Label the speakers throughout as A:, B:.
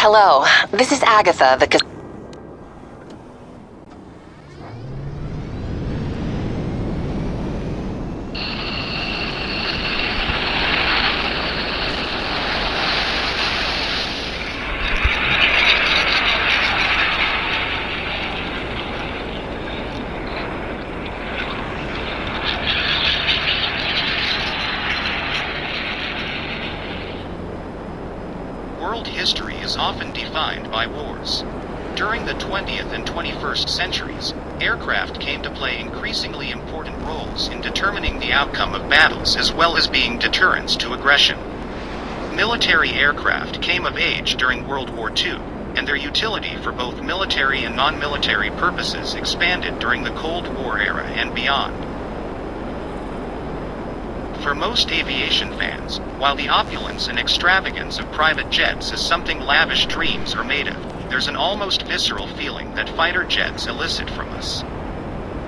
A: Hello, this is Agatha, the
B: World history is often defined by wars. During the 20th and 21st centuries, aircraft came to play increasingly important roles in determining the outcome of battles as well as being deterrents to aggression. Military aircraft came of age during World War II, and their utility for both military and non-military purposes expanded during the Cold War era and beyond. For most aviation fans, while the opulence and extravagance of private jets is something lavish dreams are made of, there's an almost visceral feeling that fighter jets elicit from us.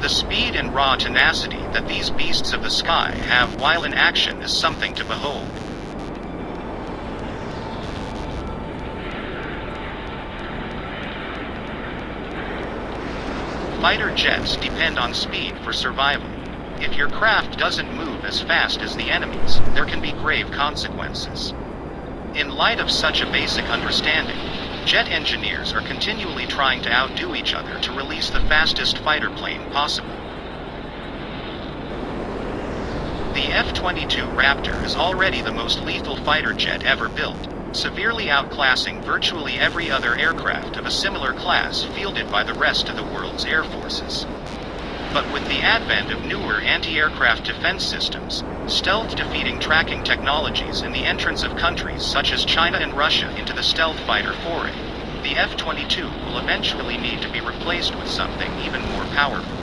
B: The speed and raw tenacity that these beasts of the sky have while in action is something to behold. Fighter jets depend on speed for survival. If your craft doesn't move as fast as the enemy's, there can be grave consequences. In light of such a basic understanding, jet engineers are continually trying to outdo each other to release the fastest fighter plane possible. The F-22 Raptor is already the most lethal fighter jet ever built, severely outclassing virtually every other aircraft of a similar class fielded by the rest of the world's air forces. But with the advent of newer anti-aircraft defense systems, stealth-defeating tracking technologies, and the entrance of countries such as China and Russia into the stealth fighter foray, the F-22 will eventually need to be replaced with something even more powerful.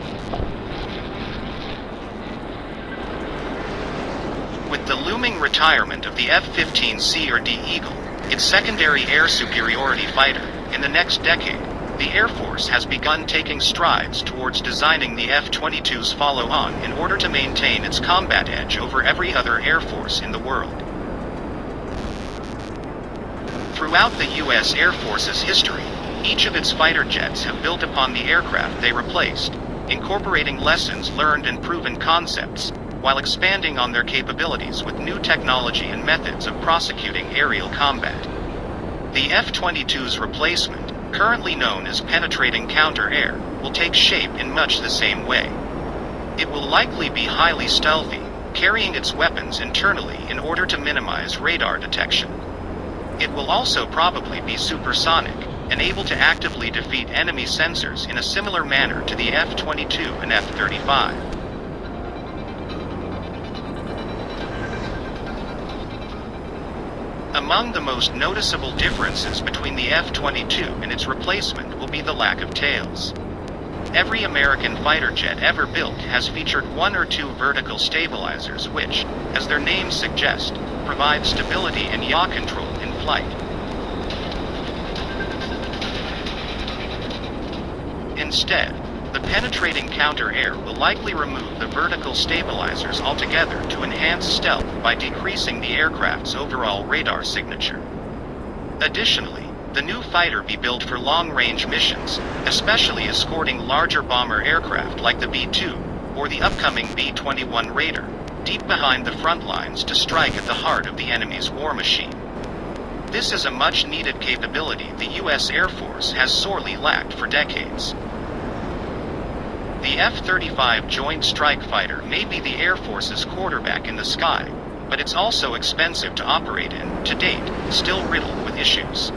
B: With the looming retirement of the F-15C or D Eagle, its secondary air superiority fighter, in the next decade, the Air Force has begun taking strides towards designing the F-22's follow-on in order to maintain its combat edge over every other air force in the world. Throughout the U.S. Air Force's history, each of its fighter jets have built upon the aircraft they replaced, incorporating lessons learned and proven concepts, while expanding on their capabilities with new technology and methods of prosecuting aerial combat. The F-22's replacement, currently known as penetrating counter-air, will take shape in much the same way. It will likely be highly stealthy, carrying its weapons internally in order to minimize radar detection. It will also probably be supersonic, and able to actively defeat enemy sensors in a similar manner to the F-22 and F-35. Among the most noticeable differences between the F-22 and its replacement will be the lack of tails. Every American fighter jet ever built has featured one or two vertical stabilizers which, as their names suggest, provide stability and yaw control in flight. Instead, the penetrating counter-air will likely remove the vertical stabilizers altogether to enhance stealth by decreasing the aircraft's overall radar signature. Additionally, the new fighter be built for long-range missions, especially escorting larger bomber aircraft like the B-2 or the upcoming B-21 Raider, deep behind the front lines to strike at the heart of the enemy's war machine. This is a much-needed capability the U.S. Air Force has sorely lacked for decades. The F-35 Joint Strike Fighter may be the Air Force's quarterback in the sky, but it's also expensive to operate in, to date, still riddled with issues.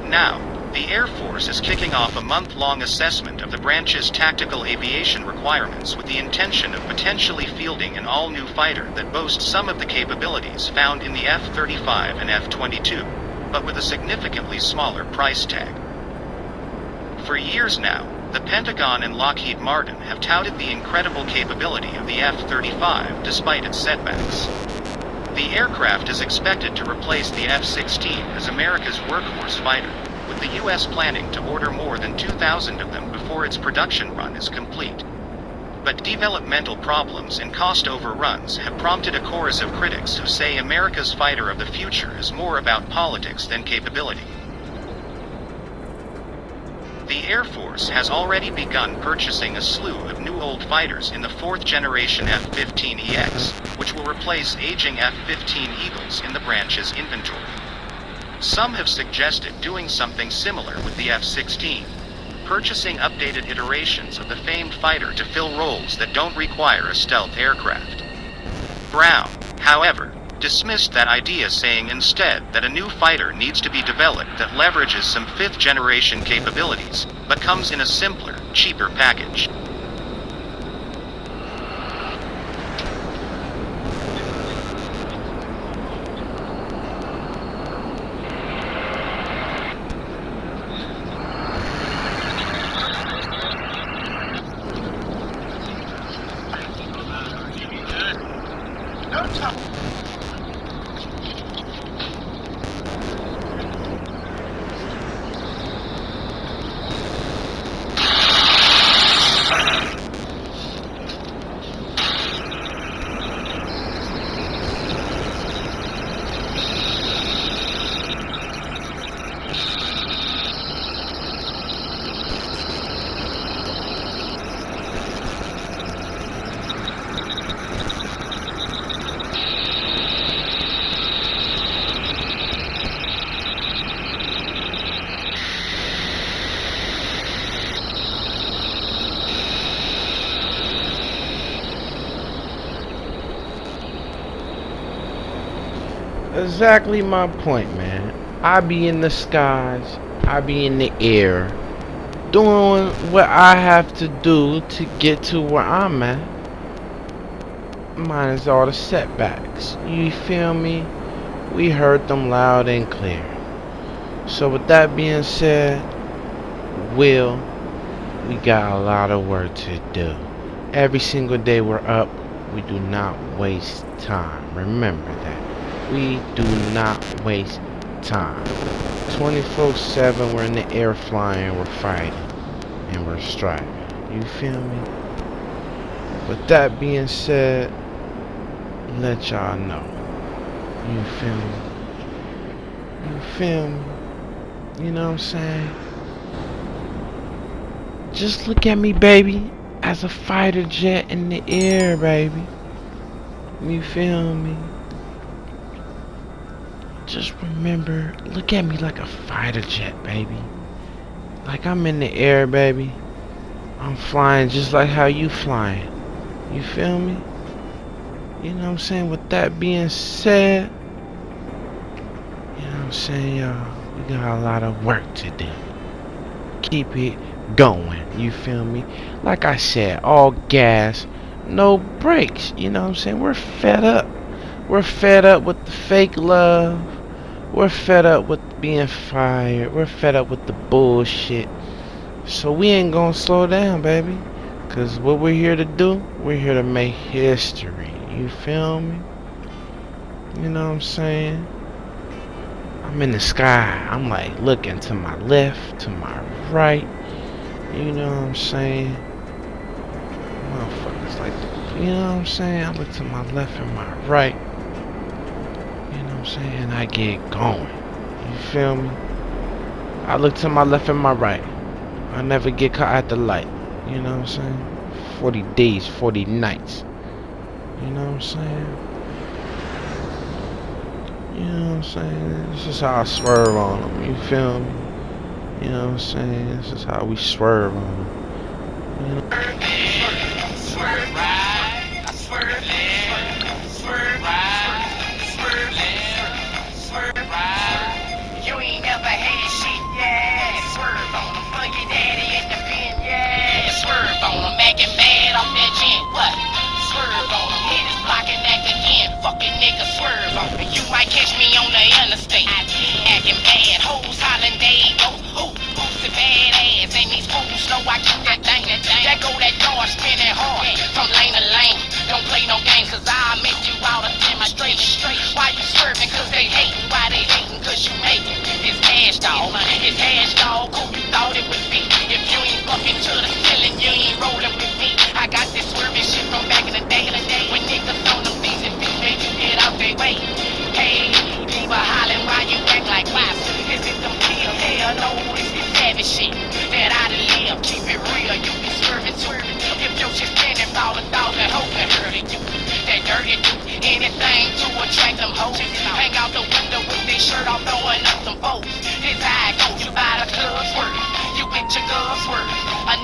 B: Now, the Air Force is kicking off a month-long assessment of the branch's tactical aviation requirements with the intention of potentially fielding an all-new fighter that boasts some of the capabilities found in the F-35 and F-22, but with a significantly smaller price tag. For years now, the Pentagon and Lockheed Martin have touted the incredible capability of the F-35 despite its setbacks. The aircraft is expected to replace the F-16 as America's workhorse fighter, with the U.S. planning to order more than 2,000 of them before its production run is complete. But developmental problems and cost overruns have prompted a chorus of critics who say America's fighter of the future is more about politics than capability. The Air Force has already begun purchasing a slew of new old fighters in the 4th generation F-15EX, which will replace aging F-15 Eagles in the branch's inventory. Some have suggested doing something similar with the F-16, purchasing updated iterations of the famed fighter to fill roles that don't require a stealth aircraft. Brown, however, dismissed that idea, saying instead that a new fighter needs to be developed that leverages some 5th generation capabilities, but comes in a simpler, cheaper package.
C: Exactly my point, man. I be in the skies, I be in the air, doing what I have to do to get to where I'm at. Minus all the setbacks. You feel me? We heard them loud and clear. So with that being said, Will, we got a lot of work to do. Every single day we're up, we do not waste time. Remember that. We do not waste time. 24/7, we're in the air flying, we're fighting, and we're striving. You feel me? With that being said, let y'all know. You feel me? You feel me? You know what I'm saying? Just look at me, baby, as a fighter jet in the air, baby. You feel me? Just remember, look at me like a fighter jet, baby. Like I'm in the air, baby. I'm flying just like how you flying. You feel me? You know what I'm saying? With that being said, you know what I'm saying, y'all? We got a lot of work to do. Keep it going. You feel me? Like I said, all gas, no brakes. You know what I'm saying? We're fed up. We're fed up with the fake love. We're fed up with being fired. We're fed up with the bullshit. So we ain't gonna slow down, baby. Cause what we're here to do, we're here to make history. You feel me? You know what I'm saying? I'm in the sky. I'm like looking to my left, to my right. You know what I'm saying? Motherfuckers like, you know what I'm saying? I look to my left and my right. I'm saying, I get going. You feel me? I look to my left and my right. I never get caught at the light. You know what I'm saying? 40 days, 40 nights. You know what I'm saying? You know what I'm saying? This is how I swerve on them. You feel me? You know what I'm saying? This is how we swerve on them. You know?
D: Swerve right, I swerve left, swerve right, swerve left, swerve right. You ain't never had shit, yeah. Swerve on them, fuck your daddy in the bin, yeah. Swerve on them, acting bad off that gin, what? Swerve on them, hit his block and act again. Fucking nigga, swerve on me. You might catch me on the interstate, acting bad, hoes hollering, they go, ooh, boosted bad ass, and these fools slow, I keep that thing, that go that door spinning hard, from lane to lane. Don't play no games, cause I'll make you out a demonstration. Why you swerving? Cause they hating. Why they hating? Cause you making. It's hash dog. It's hash dog. Who you thought it would be? If you ain't bucking to the ceiling, you ain't rolling with me. I got this swerving shit from back in the day. When niggas on them beats and beats, baby, get out their way. Hey, people hollering why you act like why? Is it them kills? Hell no, it's this savage shit that I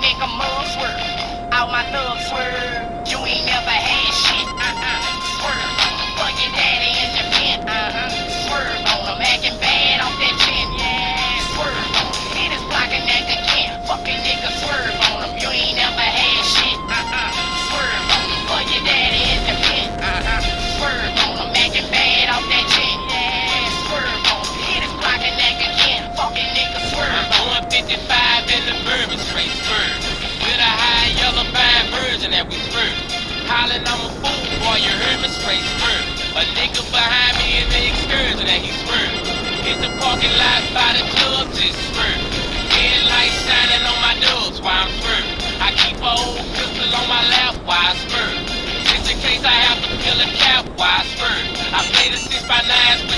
D: make a mug swerve. All my thugs swerve. You ain't never had shit. Swerve. Fuck your daddy in the pen. Swerve on him, acting bad off that chin. Yeah. Swerve on him. Hit his block and act again. Fucking nigga, swerve on him. You ain't never had shit. Swerve on him. Fuck your daddy in the pen. Swerve on him, acting bad off that chin. Yeah. Swerve on him. Hit his block and act again. Fucking nigga, swerve on him.
E: 155 in the bourbon straight swerve. With a high yellow fine version that we swerve. Hollin' I'm a fool, boy, you heard me straight swerve. A nigga behind me in the excursion that he swerve. Hit the parking lot by the club, just swerve. Headlights shining on my dubs while I'm swerve. I keep a old pistol on my lap while I swerve. Just in case I have to fill a cap while I swerve. I play the 6x9s with